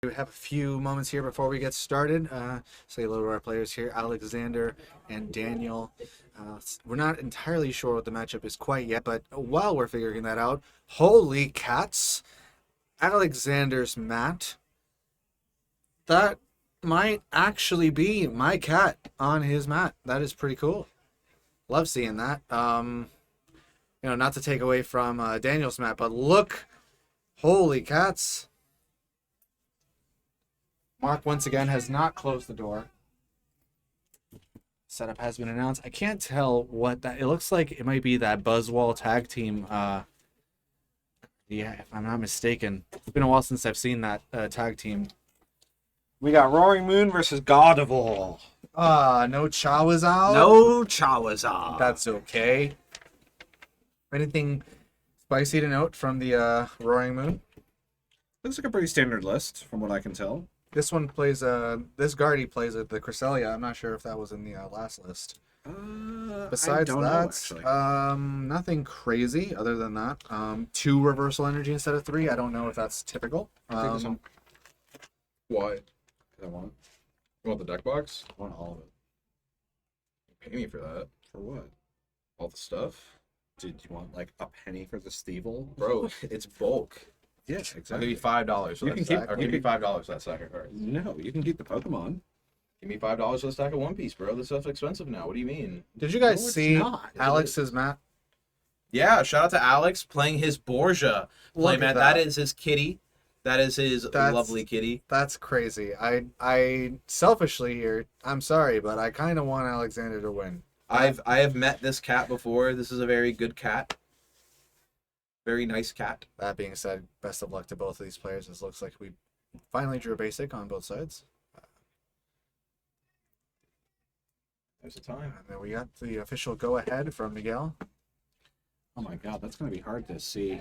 We have a few moments here before we get started. Say hello to our players here, Alexander and Daniel. We're not entirely sure what the matchup is quite yet, but while we're figuring that out, holy cats, Alexander's mat. That might actually be my cat on his mat. That is pretty cool. Love seeing that. Not to take away from Daniel's mat, but look, holy cats. Mark, once again, has not closed the door. Setup has been announced. I can't tell what that... It looks like it might be that Buzzwall tag team. Yeah, if I'm not mistaken. It's been a while since I've seen that tag team. We got Roaring Moon versus Gardevoir. No Chawazal? No Chawazal. That's okay. Anything spicy to note from the Roaring Moon? Looks like a pretty standard list, from what I can tell. This one plays this Guardy plays the Cresselia. I'm not sure if that was in the last list. Besides that, nothing crazy other than that. 2 reversal energy instead of 3. I don't know if that's typical. Take this one. Why? I want it. You want the deck box? I want all of it. Pay me for that. For what? All the stuff? Did you want like a penny for the Stevel? Bro, it's bulk. Yeah, I'll give exactly. you $5 for You that can stack. keep- I'll give you $5 for that stack of cards. No, you can keep the Pokemon. Give me $5 for the stack of One Piece, bro. This stuff's expensive now. What do you mean? Did you guys No, it's see not. Alex's map? Yeah, shout out to Alex playing his Borgia Look playmat. at That is his kitty. That is his lovely kitty. That's crazy. I selfishly here, I'm sorry, but I kind of want Alexander to win. I have met this cat before. This is a very good cat. Very nice cat. That being said, best of luck to both of these players. It looks like we finally drew a basic on both sides. There's the time. And then we got the official go-ahead from Miguel. Oh my god, that's gonna be hard to see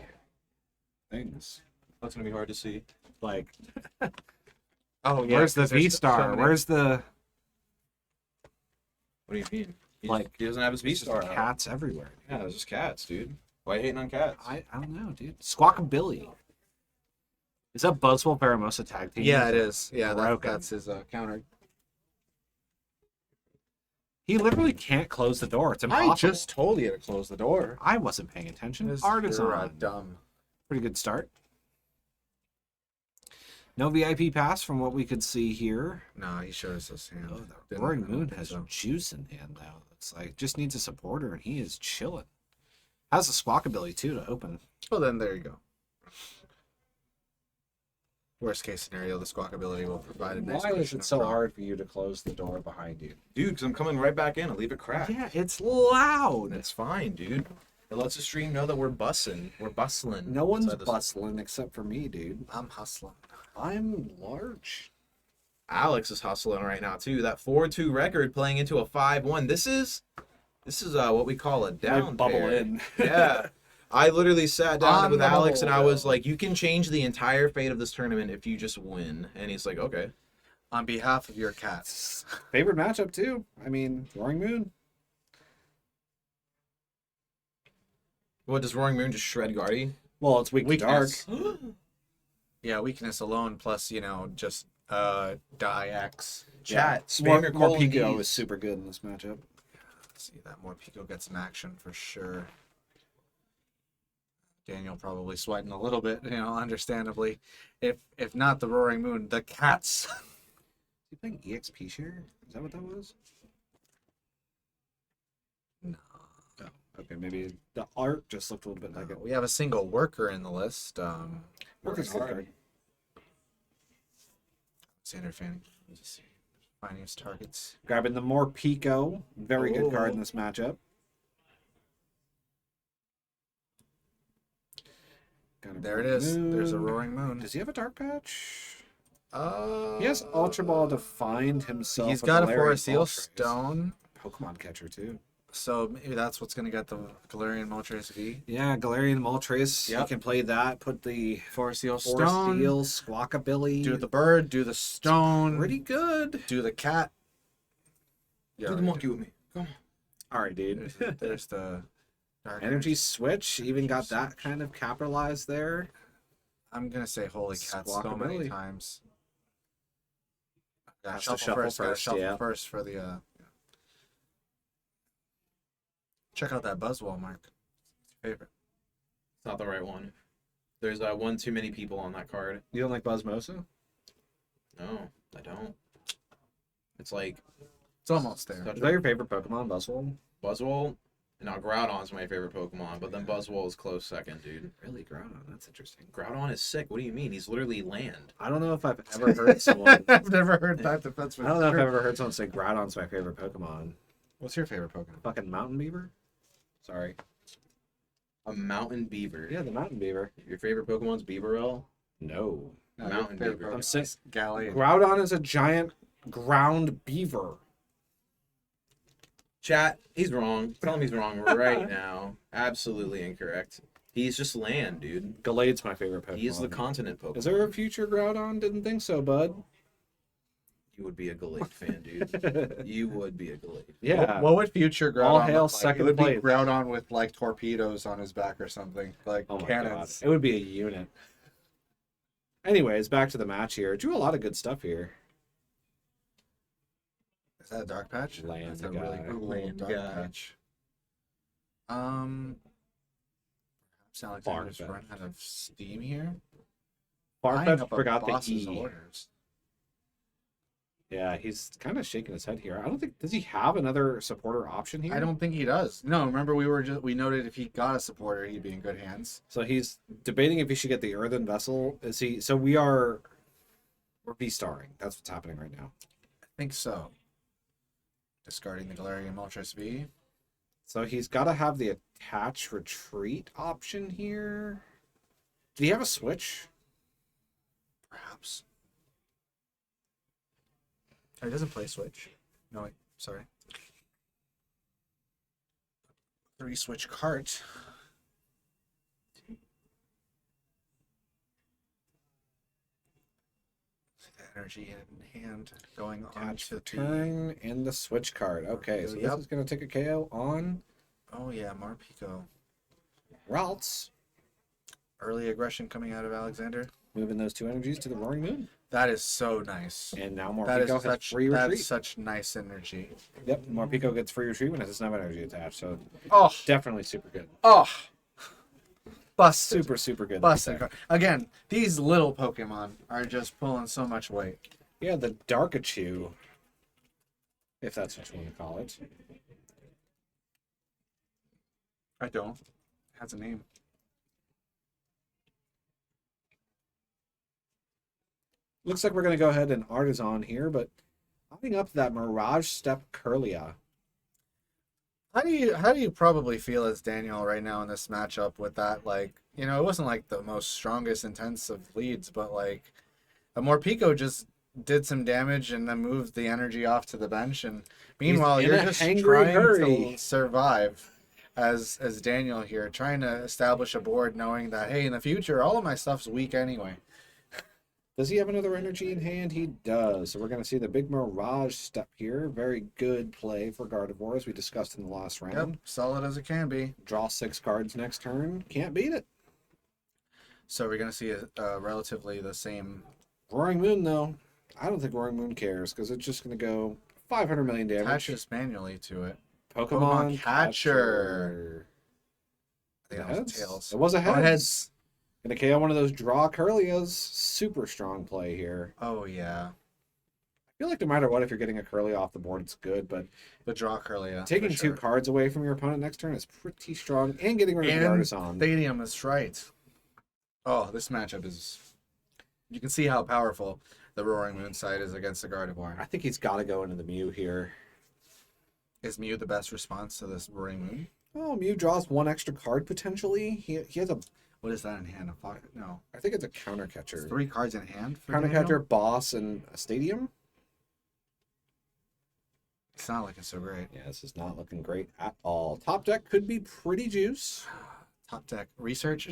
things. That's gonna be hard to see. Like, Oh, where's the V-Star? Where's the What do you mean? Like, He doesn't have his V star. cats everywhere? Yeah, there's just cats, dude. Why are you hating on cats? I don't know, dude. Squawkabilly. Is that Buzzwole Baramosa tag team? Yeah, it is. Yeah, Broken. that's his counter. He literally can't close the door. It's impossible. I just told you to close the door. I wasn't paying attention. You're Artisan. dumb. Pretty good start. No VIP pass from what we could see here. No, he showed us his hand. Oh, the Didn't- Roaring I don't Moon think has so. juice in hand now. It's like just needs a supporter and he is chilling. Has the Squawkabilly too to open. Well, then there you go. Worst case scenario, the Squawkabilly will provide a nice Why is cushion it up so front. hard for you to close the door behind you? Dude, because I'm coming right back in. I leave it cracked. Yeah, it's loud. It's fine, dude. It lets the stream know that we're bussing. We're bustling. No one's inside this- bustling except for me, dude. I'm hustling. I'm large. Alex is hustling right now too. That 4-2 record playing into a 5-1. This is what we call a down bubble pair. in. Yeah. I literally sat down On with the Alex and I bubble. was like, you can change the entire fate of this tournament if you just win. And he's like, okay. On behalf of your cats. Favorite matchup too. I mean, Roaring Moon. What, does Roaring Moon just shred Guardy? Well, it's weak to dark. Weakness. Yeah, weakness alone plus, just die X. Chat, spam More, your more colon Pico Ds. is super good in this matchup. See that more Pico gets some action for sure. Daniel probably sweating a little bit, understandably. If not the Roaring Moon, the cats. You playing EXP share? Is that what that was? No. Oh, okay, maybe the art just looked a little bit like it. We have a single worker in the list. Work is hard. Sander Fanning. Let's see. Finding his targets. Grabbing the more Pico. Very good card in this matchup. Got a There it Roaring is. There's a Moon. Roaring Moon. Does he have a dark patch? He He has Ultra Ball to find himself. He's got a Galarian Forest Seal Moltres. Stone. Pokemon catcher too. So maybe that's what's going to get the Galarian Moltres V. Yeah, Galarian Moltres. Yep. You can play that. Put the Forest Seal Forest Stone. Steel, Squawkabilly. Do the bird, do the stone, Pretty good. do the cat. Do the monkey with me. Come on. All right, dude. There's the dark Energy switch. Even got that kind of capitalized there. I'm gonna say holy cat so many Squawkabilly. times. Yeah, Has to shuffle gotta first, shuffle yeah. first for the. Check out that Buzzwall, Mark. It's your favorite. It's not the right one. There's one too many people on that card. You don't like Buzzmosa? No, I don't. It's like It's almost there. such Is that your favorite Pokemon, Buzzwole? Buzzwole. Now Groudon's my favorite Pokemon, but then Buzzwole is close second, dude. Really, Groudon? That's interesting. Groudon is sick. What do you mean? He's literally land. I don't know if I've ever heard someone. I've never heard that defense. I don't know if I've ever heard someone say Groudon's my favorite Pokemon. What's your favorite Pokemon? Fucking Mountain Beaver? Sorry. A mountain beaver. Yeah, the Mountain Beaver. Your favorite Pokemon's Beaverell? No. No, Mountain your favorite Beaver. Pokemon I'm saying is Galley. Groudon is a giant ground beaver. Chat, he's wrong. Tell him he's wrong right now. Absolutely incorrect. He's just land, dude. Gallade's my favorite Pokemon. He's the continent Pokemon. Is there a future Groudon? Didn't think so, bud. You would be a Gallade fan, dude. You would be a Gallade. Yeah. What would future Groudon All hail look like? second It would place. be Groudon with like torpedoes on his back or something, like Oh my cannons. god. It would be a unit. Anyways, back to the match here. Drew a lot of good stuff here. Is that a dark patch? Land That's a guy. really cool Land dark guy. patch. Perhaps Alexander's Farfetch'd. run out of steam here. Eyeing Farfetch up a forgot the boss's E. orders. Yeah, he's kind of shaking his head here. I don't think, does he have another supporter option here? I don't think he does. No, remember we noted if he got a supporter, he'd be in good hands. So he's debating if he should get the Earthen Vessel. Is he? So we're V-starring. That's what's happening right now. I think so. Discarding the Galarian Moltres V. So he's got to have the attach retreat option here. Do you have a switch? Perhaps. Oh, he doesn't play Switch. No, wait. Sorry. 3 switch cart. Energy in hand going on Attach to the return and the switch card. Okay, so Yep. this is going to take a KO on Oh yeah, Marpico. Ralts. Early aggression coming out of Alexander. Moving those 2 energies to the Roaring Moon. That is so nice. And now That is Morpeko has such free that retreat. is such nice energy. Yep, Morpeko gets free retreat when it doesn't have energy attached. So Oh, definitely super good. oh, busted. Super good. Busted. Again, these little Pokemon are just pulling so much weight. Yeah, the Darkachu, if that's what you want to call it. I don't. It has a name. Looks like we're going to go ahead and Artisan here, but popping up that Mirage Step Curlia. How do you probably feel as Daniel right now in this matchup with that? Like, it wasn't like the most strongest intensive leads, but like a Morpeko just did some damage and then moved the energy off to the bench. And meanwhile, in you're a just hangry trying hurry. to survive as Daniel here, trying to establish a board, knowing that hey, in the future, all of my stuff's weak anyway. Does he have another energy in hand? He does. So we're going to see the big Mirage Step here. Very good play for Gardevoir, as we discussed in the last round. Yep, solid as it can be. Draw 6 cards next turn. Can't beat it. So we're gonna see a relatively the same Roaring Moon, though. I don't think Roaring Moon cares, because it's just going to go 500 million damage. attaches manually to it. Pokemon Catcher. I think that was Heads? tails. It was a Oh, heads. heads. Gonna KO one of those draw Curlias. Super strong play here. Oh yeah, I feel like no matter what, if you're getting a Curly off the board, it's good. But the draw Curlia. taking for 2 sure. cards away from your opponent next turn is pretty strong. And getting rid of the And Artisan. Stadium is right. Oh, this matchup is. You can see how powerful the Roaring Moon side is against the I Gardevoir. think he's got to go into the Mew here. Is Mew the best response to this Roaring Moon? Oh, Mew draws 1 extra card potentially. He has a. What is that in hand? No, I think it's a counter catcher. 3 cards in hand. For Counter Daniel? catcher, boss, and a stadium. It's not looking so great. Yeah, this is not looking great at all. Top deck could be pretty juice. Top deck research.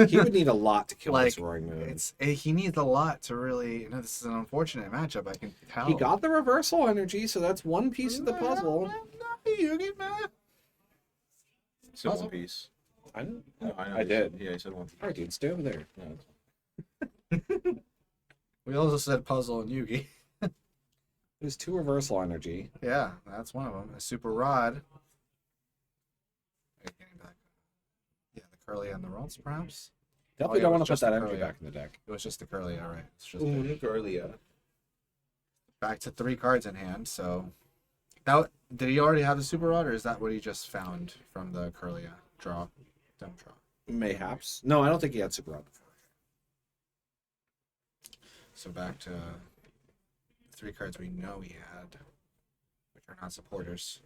He would need a lot to kill this Like, Roaring Moon. he needs a lot to really. This is an unfortunate matchup. I can tell. He got the reversal energy, so that's one piece of the puzzle. You get mad. So Puzzle. One Piece. I know. No, I know. I did. Yeah, I said One Piece. All right, dude, stay over there. No, We also said puzzle and Yugi. There's 2 reversal energy. Yeah, that's one of them. A super rod. Getting back. Yeah, the curly and the Ralts, perhaps. Definitely yeah, don't it want was to put just that the energy Curlia. back in the deck. It was just the curly, all right. It's just Ooh, earlier. back to 3 cards in hand. So, now did he already have the super rod, or is that what he just found from the Curlia draw? Dumb draw. Mayhaps. No, I don't think he had super rod before. So back to 3 cards we know he had, which are not supporters.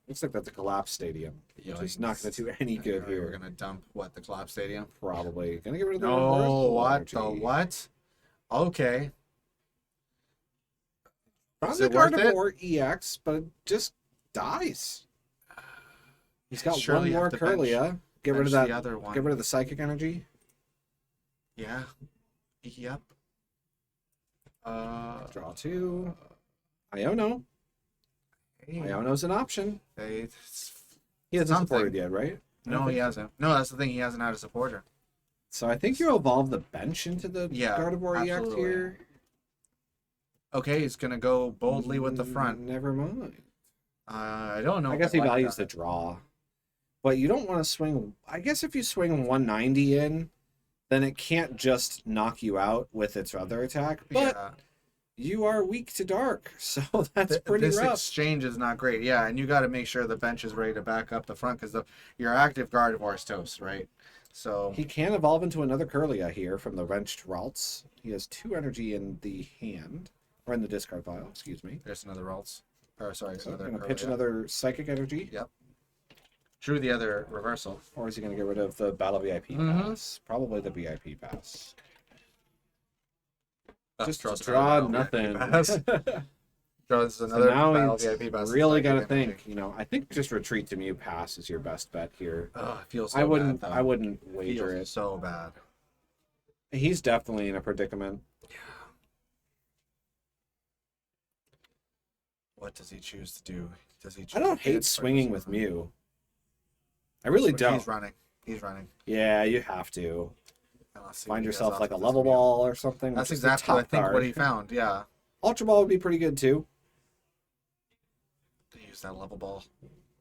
Looks like that's a collapse stadium. Yeah, Which is not going to do any good We're here. gonna dump what, the Collapse Stadium? Probably. Gonna get rid of the No, reversal what energy. the what? Okay. Found Is the it worth it? Gardevoir EX, but it just dies. He's got Surely one you more have to bench- Curlia. Get rid of bench that. the other one. Get rid of the psychic energy. Yeah. Yep. Draw 2. Iono. Hey, Iono's an option. it's He hasn't something. supported yet, right? I don't No, he think so. hasn't. No, that's the thing. He hasn't had a supporter. So I think you evolve the bench into the Yeah, Gardevoir EX absolutely. here. Okay, he's gonna go boldly with the front. Never mind. I don't know. I if guess he like values that. the draw. But you don't want to swing. I guess if you swing 190 in, then it can't just knock you out with its other attack. But Yeah. you are weak to dark, so that's pretty This rough. exchange is not great. Yeah, and you got to make sure the bench is ready to back up the front because your active Gardevoir is toast, right? So He can evolve into another Curlia here from the wrenched Ralts. He has 2 energy in the hand, or in the discard pile, excuse me. there's another Ralts. Or sorry, So another going to pitch Curlia. another psychic energy, Yep. Drew the other reversal. or is he going to get rid of the battle VIP Mhm. pass? Probably the VIP pass. Just draws draw another nothing. VIP pass. Draws So another now battle he's VIP pass. really Psychic got to energy. think. You know, I think just retreat to Mew pass is your best bet here. Oh, it feels so I wouldn't. bad, though. I wouldn't wager Feels it. so bad. He's definitely in a predicament. What does he choose to do? Does he? Choose I don't to hate hit swinging or with does he run? Mew. I really don't. He's running. He's running. Yeah, you have to Let's see what find he does yourself off like a of this level video. ball or something. That's which is the exactly, I top think, card. what he found. Yeah. Ultra Ball would be pretty good too. Use that level ball.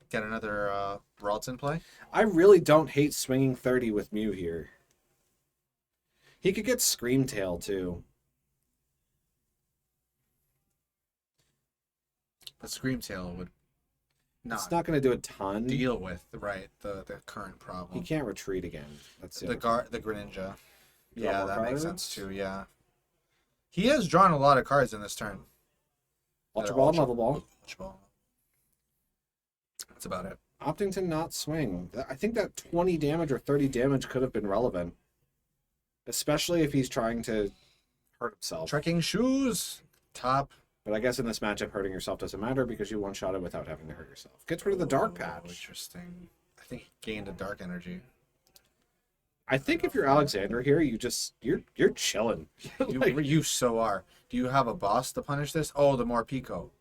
Get another Ralts in play. I really don't hate swinging 30 with Mew here. He could get Scream Tail too. But Screamtail would It's not going to do a ton. deal with the current He problem. can't retreat again. That's The Greninja. You Yeah, want that more makes cards? sense too. Yeah. He has drawn a lot of cards in this turn. Ultra Ball and Level Ball. Ultra Ball. That's about it. Opting to not swing. I think that 20 damage or 30 damage could have been relevant. Especially if he's trying to hurt himself. Trekking shoes. Top. But I guess in this matchup, hurting yourself doesn't matter because you one-shot it without having to hurt yourself. Gets rid of the Dark Oh, Patch. Interesting. I think he gained a dark energy. I think if you're Alexander here, you're chilling. You so are. Do you have a boss to punish this? Oh, the Morpeko.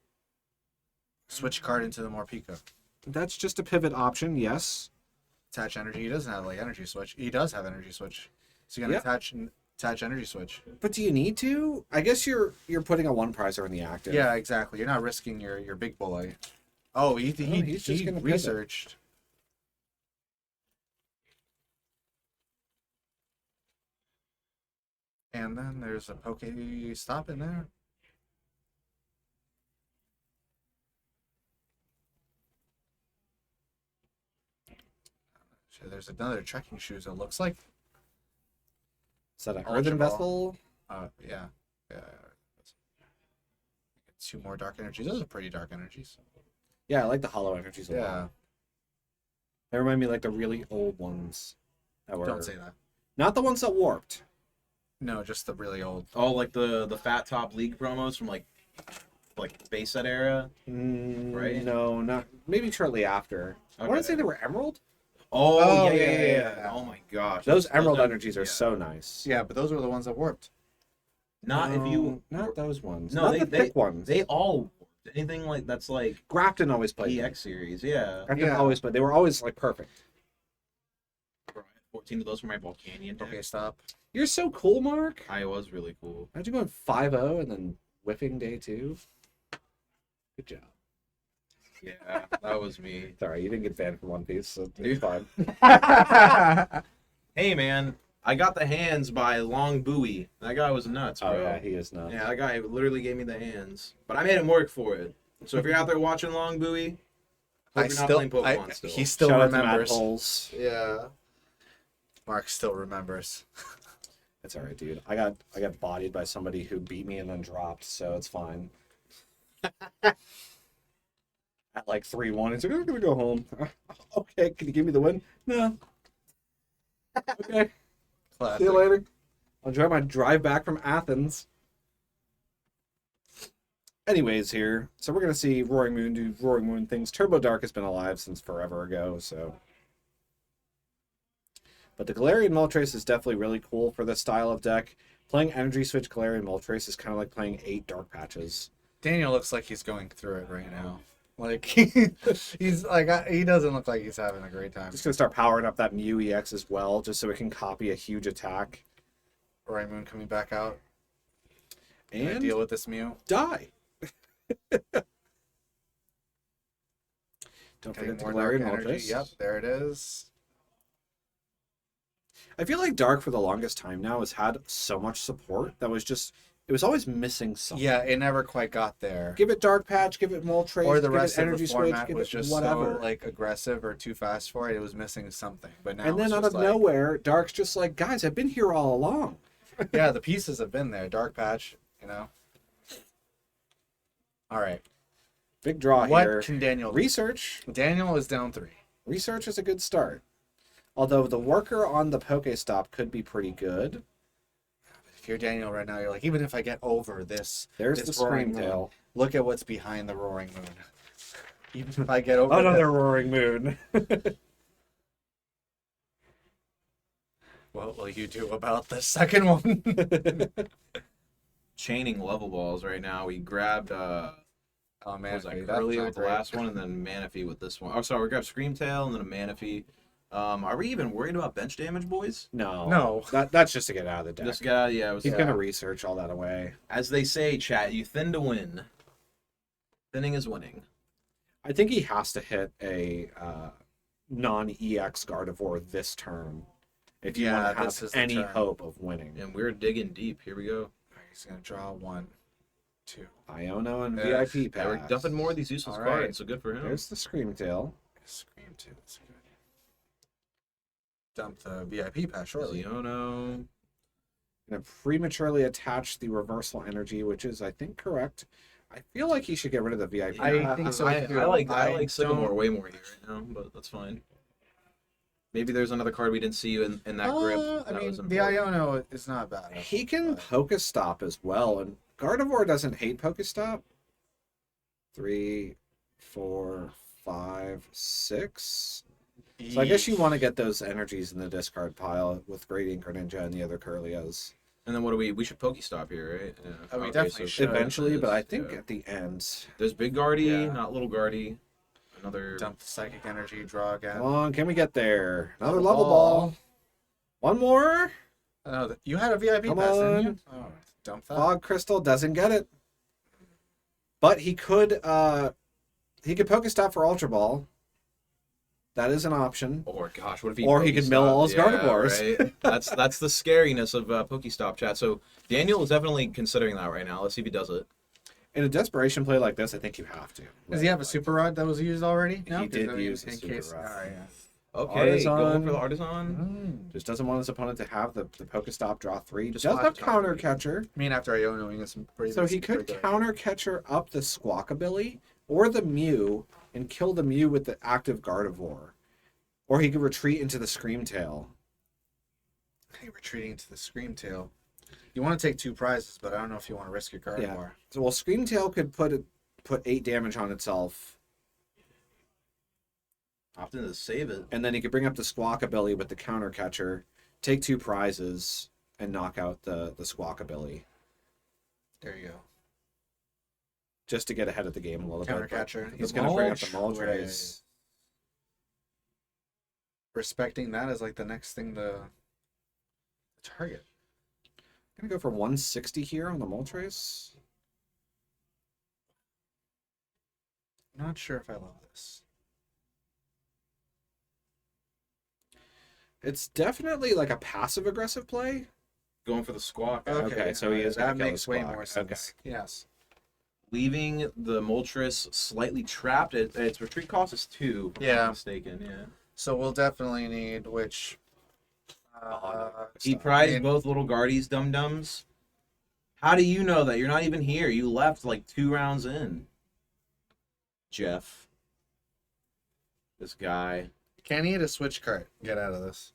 Switch card into the Morpeko. That's just a pivot option, yes. Attach energy. He doesn't have like energy switch. He does have energy switch. So you're gonna attach energy switch. But do you need to? I guess you're putting a one prizer in the active. Yeah, exactly. You're not risking your big boy. Oh, he's just gonna pivot. researched. And then there's a Poke Stop in there. So there's another trekking shoes. It looks like. Is that an Ultra Earthen Ball. Vessel? Yeah. Two more dark energies. Those are pretty dark energies. Yeah, I like the hollow energies a Yeah. lot. They remind me like the really old ones. That were Don't say that. not the ones that warped. No, just the really old. Oh, like the Fat Top League promos from like base set era. Right? No, not maybe shortly after. I want Okay. to say they were Emerald. Oh, Oh, yeah. Oh my gosh. Those Emerald are- energies are yeah. so nice. Yeah, but those were the ones that warped. Not if you. not those ones. No, not they the thick ones. They all anything like that's like Grafton always played. them. EX series. Yeah. Grafton Yeah. always played. They were always like perfect. 14 of those for my Volcanion deck. Okay, stop. You're so cool, Mark. I was really cool. How'd you go 5-0 and then whiffing day 2? Good job. Yeah, that was me. Sorry, you didn't get banned from One Piece, so it's fine. Hey, man, I got the hands by Long Bowie. That guy was nuts, bro. Oh yeah, he is nuts. Yeah, that guy literally gave me the hands. But I made him work for it. So if you're out there watching Long Bowie, hope you're not playing Pokemon still. He still Shout out to Matt remembers. Holes. Yeah. Mark still remembers. It's all right, dude. I got bodied by somebody who beat me and then dropped, so it's fine. At like 3-1, he's like, I'm gonna go home. Okay, can you give me the win? No. Okay. Classic. See you later. I'll enjoy my drive back from Athens. Anyways, here. So we're gonna see Roaring Moon do Roaring Moon things. Turbo Dark has been alive since forever ago, so. But the Galarian Moltres is definitely really cool for this style of deck. Playing Energy Switch Galarian Moltres is kind of like playing 8 Dark Patches. Daniel looks like he's going through it right now. Like he's like he doesn't look like he's having a great time. Just gonna start powering up that Mew EX as well, just so it can copy a huge attack. Roaring Moon coming back out. Can I And deal with this Mew? die. Don't Getting forget the more dark Galarian energy. Moltres. Yep, there it is. I feel like Dark for the longest time now has had so much support that was just, it was always missing something. Yeah, it never quite got there. Give it Dark Patch, give it Moltres, Or the give rest it of Energy the Switch, format give was it just whatever. so like aggressive or too fast for it. It was missing something. But now And then it's out just of like, nowhere, Dark's just like, guys, I've been here all along. yeah, the pieces have been there. Dark Patch, you know. All right. Big draw What here. can Daniel do? Research. Daniel is down 3. Research is a good start. Although the worker on the Pokestop could be pretty good. If you're Daniel right now, you're like, even if I get over this, There's this the Roaring Screamtail. Moon, look at what's behind the Roaring Moon. Even if I get over Another Roaring Moon. what will you do about the second one? Chaining level balls right now. We grabbed Oh what man, was that, that's Curly not with the great. last one, and then Manaphy with this one. Oh, sorry, we grabbed Screamtail and then a Manaphy. Are we even worried about bench damage, boys? No. No. That's just to get out of the deck. This guy, yeah, it was. He's going to research all that away. As they say, chat, you thin to win. Thinning is winning. I think he has to hit a non-EX Gardevoir this turn if you Yeah, want to this have is the any turn. hope of winning. And we're digging deep. Here we go. He's gonna draw 1, 2. Iono and Yeah. VIP pass. Yeah, we're dumping more of these useless All right. cards, so good for him. There's the Screamtail. Scream 2. That's good. Dump the VIP pass shortly. Ziono. Gonna prematurely attach the reversal energy, which is, I think, correct. I feel like he should get rid of the VIP. I think so, I too. like I Sycamore don't- way more here right now, but that's fine. Maybe there's another card we didn't see you in that grip. I that mean, was the important. Iono is not bad. He can but- Pokestop as well, and Gardevoir doesn't hate Pokestop. 3, 4, 5, 6. So I guess you want to get those energies in the discard pile with Gradient Greninja and the other Curlios. And then what do we should Pokestop here, right? Yeah. Oh, we definitely should. Eventually, but I Yes, think yeah. at the end. There's Big Guardy, Yeah. not Little Guardy. Another. Dump the psychic energy, draw again. Come on, can we get there? Another Level level ball. One more. Oh, you had a VIP Come pass, didn't on. you? Oh, dump that. Fog Crystal doesn't get it. But he could Pokestop for Ultra Ball. That is an option. Or gosh, what if he? Or he could mill all his Gardevoirs. Right? That's the scariness of Pokestop chat. So Daniel is definitely considering that right now. Let's see if he does it. In a desperation play like this, I think you have to. Does he have a super rod that was used already? He did 'Cause I mean, use a super rod. All right, yeah. Okay, going Artisan. for the Artisan. Just doesn't want his opponent to have the Pokestop draw 3. Just Does watch have top Counter three. Catcher. I mean, after Iono, he gets some pretty. So he pretty could good. Counter Catcher up the Squawkabilly or the Mew and kill the Mew with the active Gardevoir. Or he could retreat into the Screamtail. Hey, retreating to the Screamtail. You want to take 2 prizes, but I don't know if you want to risk your card more. So well, Screamtail could put 8 damage on itself, Opting to save it. and then he could bring up the Squawkabilly with the Counter Catcher, take 2 prizes, and knock out the Squawkabilly. There you go. Just to get ahead of the game a little Counter bit. but catcher. He's The going to bring up the Moltres. Moltres. Respecting that is like the next thing to target. Going to go for 160 here on the Moltres. Not sure if I love this. It's definitely like a passive aggressive play. Going for the squawk. Okay, so he is gonna that kill the makes way squawk. more sense. Okay. Yes. Leaving the Moltres slightly trapped. Its retreat cost is 2. If I'm Yeah. not mistaken. Yeah. So we'll definitely need which. He prized in- both little guardies, dum-dums. How do you know that? You're not even here. You left like 2 rounds in. Jeff. This guy. Can he hit a switch card? Get out of this.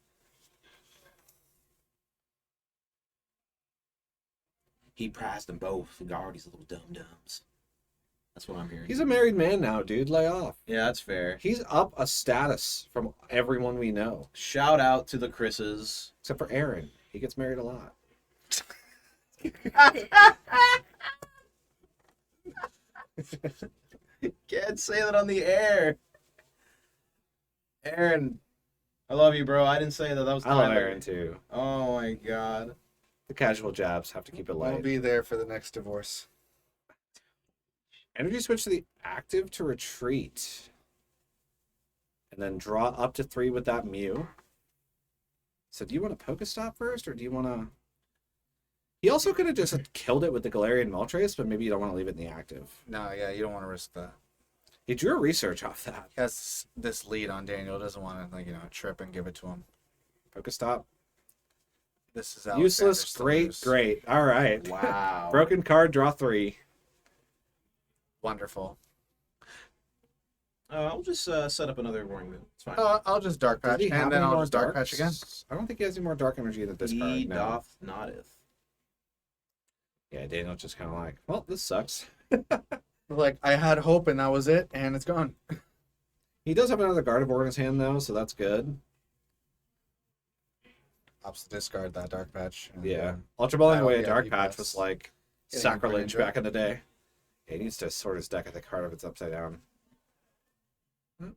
He prized them both. The guardies, little dum-dums. That's what I'm hearing. He's a married man now, dude. Lay off. Yeah, that's fair. He's up a status from everyone we know, Shout out to the Chris's. except for Aaron. He gets married a lot. Can't say that on the air. Aaron, I love you, bro. I didn't say that. That was I love Tyler. Aaron too. Oh my god. The casual jabs have to keep it We'll light. be there for the next divorce. Energy switch to the active to retreat. And then draw up to 3 with that Mew. So do you want to Pokestop first, or do you want to... He also could have just killed it with the Galarian Moltres, but maybe you don't want to leave it in the active. No, yeah, you don't want to risk that. He drew a research off that. He has this lead on Daniel. Doesn't want to, trip and give it to him. Pokestop. This is Useless, Alexander's to great, lose. great. All right. Wow. Broken card, draw 3. Wonderful. I'll just set up another warning move. It's fine. I'll just Dark Does Patch, he have and then any I'll more just Dark darks? Patch again. I don't think he has any more dark energy than this he card. No. doth notteth. Yeah, Daniel's just kind of like, well, this sucks. Like, I had hope, and that was it, and it's gone. He does have another Gardevoir in his hand, though, so that's good. Opts to discard that Dark Patch. and, Yeah. Ultra Balling that'll away a be Dark a Patch pass. was like Getting sacrilege into it. back in the day. He needs to sort his deck of the card if it's upside down.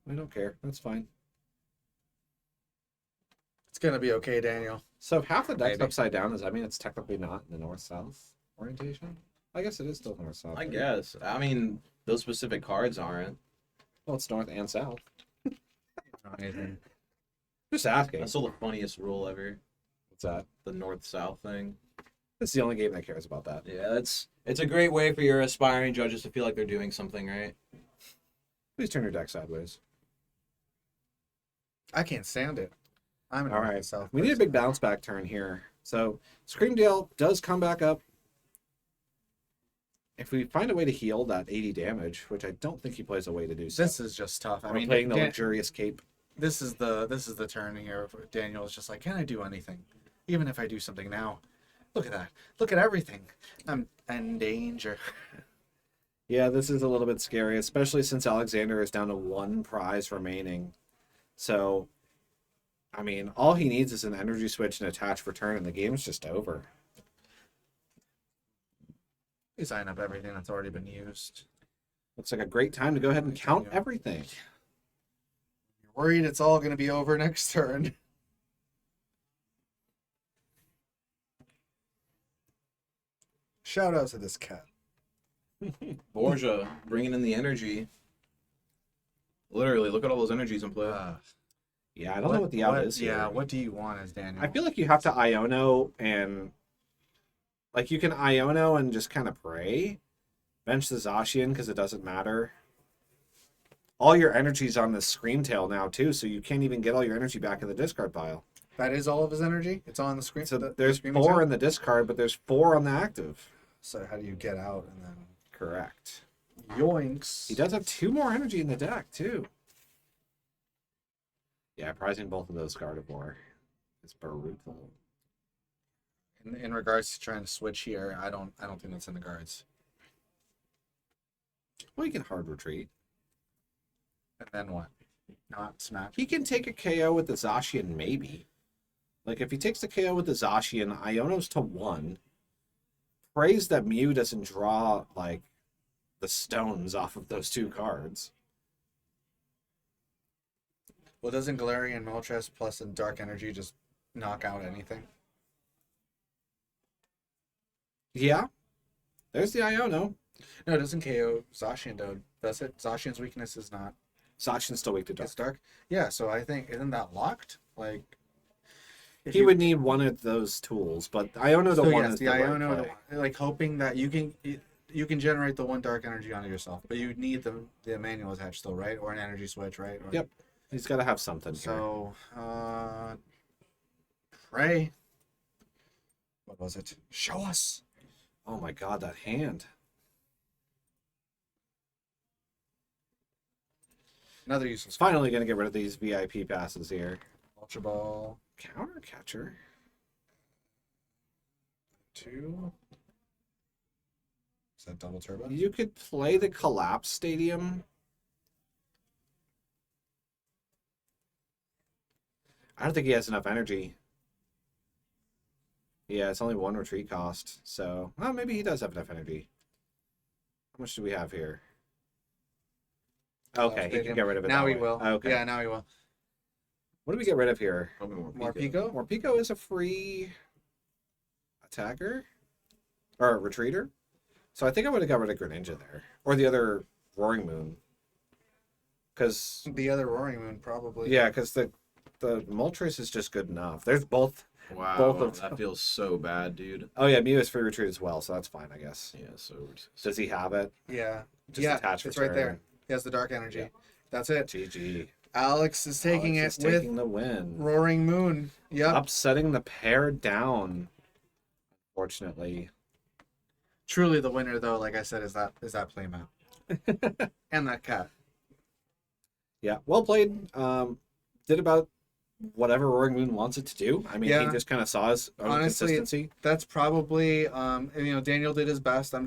We don't care. That's fine. It's gonna be okay, Daniel. So if half the deck's Maybe. upside down, does that mean it's technically not in the north-south orientation? I guess it is still north-south. I right? guess. I mean, those specific cards aren't. Well, it's north and south. Anything. Just asking. That's still the funniest rule ever. What's that? The north-south thing. This is the only game that cares about that. Yeah, it's a great way for your aspiring judges to feel like they're doing something right. Please turn your deck sideways. I can't stand it. I'm an All right. myself. We need a big bounce back turn here. So Screamdale does come back up. If we find a way to heal that 80 damage, which I don't think he plays a way to do so. This is just tough. I We're mean, playing the Dan- luxurious cape. this is the turn here. Daniel is just like, can I do anything? Even if I do something now, look at that. Look at everything. I'm in danger. Yeah, this is a little bit scary, especially since Alexander is down to 1 prize remaining. So, I mean, all he needs is an energy switch and attach for turn, and the game's just over. You sign up everything that's already been used. Looks like a great time to go ahead and count everything. You're worried it's all going to be over next turn. Shout out to this cat. Borgia bringing in the energy. Literally, look at all those energies in play. Yeah, I don't know what the out is here. Yeah, what do you want as Daniel? I feel like you have to Iono and... Like, you can Iono and just kind of pray. Bench the Zacian because it doesn't matter. All your energy's on the Screamtail now, too, so you can't even get all your energy back in the discard pile. That is all of his energy? It's on the screen? So the there's screaming 4 sound? in the discard, but there's 4 on the active. So how do you get out and then... Correct. Yoinks. He does have 2 more energy in the deck, too. Yeah, prizing both of those Gardevoir is brutal. In regards to trying to switch here, I don't think that's in the cards. Well, he can hard retreat. And then what? Not smack. He can take a KO with the Zacian, maybe. Like, if he takes the KO with the Zacian, Iono's to 1. Praise that Mew doesn't draw, like, the stones off of those 2 cards. Well, doesn't Galarian Moltres plus a Dark Energy just knock out anything? Yeah. There's the Iono. No, it doesn't KO Zacian though, does it? Zacian's weakness is not. Zacian's still weak to dark. It's dark. Yeah, so I think isn't that locked? Like if He would need one of those tools, but Iono the so one yes, is the the right Iono, play. like hoping that you can generate the one dark energy onto yourself, but you need the manual attached still, right? Or an energy switch, right? Or, Yep. He's got to have something here. So, pray. What was it? Show us. Oh my god, that hand. Another useless. It's finally going to get rid of these VIP passes here. Ultra Ball Counter catcher. 2. Is that double turbo? You could play the Collapse Stadium. I don't think he has enough energy. Yeah, it's only 1 retreat cost. So, well, maybe he does have enough energy. How much do we have here? Okay, he can get rid of it Now that he way. will. Okay. Yeah, now he will. What do we get rid of here? Probably More Pico? Morpeko is a free attacker or a retreater. So I think I would have got rid of Greninja there. Or the other Roaring Moon. Because The other Roaring Moon, probably. yeah, because the Moltres is just good enough. There's both. Wow, Both of that them. feels so bad, dude. Oh yeah, Mew is free retreat as well, so that's fine, I guess. Yeah, so Does he have it? Yeah. Just yeah, attach it's right return. there. He has the dark energy. Yeah. That's it. GG. Alex is taking Alex it is with taking the win. Roaring Moon. Yep. Upsetting the pair down. Fortunately. Truly the winner, though, like I said, is that playmat. And that cat. Yeah, well played. Did about whatever Roaring Moon wants it to do. I mean, Yeah. he just kind of saw his own Honestly, consistency. That's probably, Daniel did his best, I'm sure.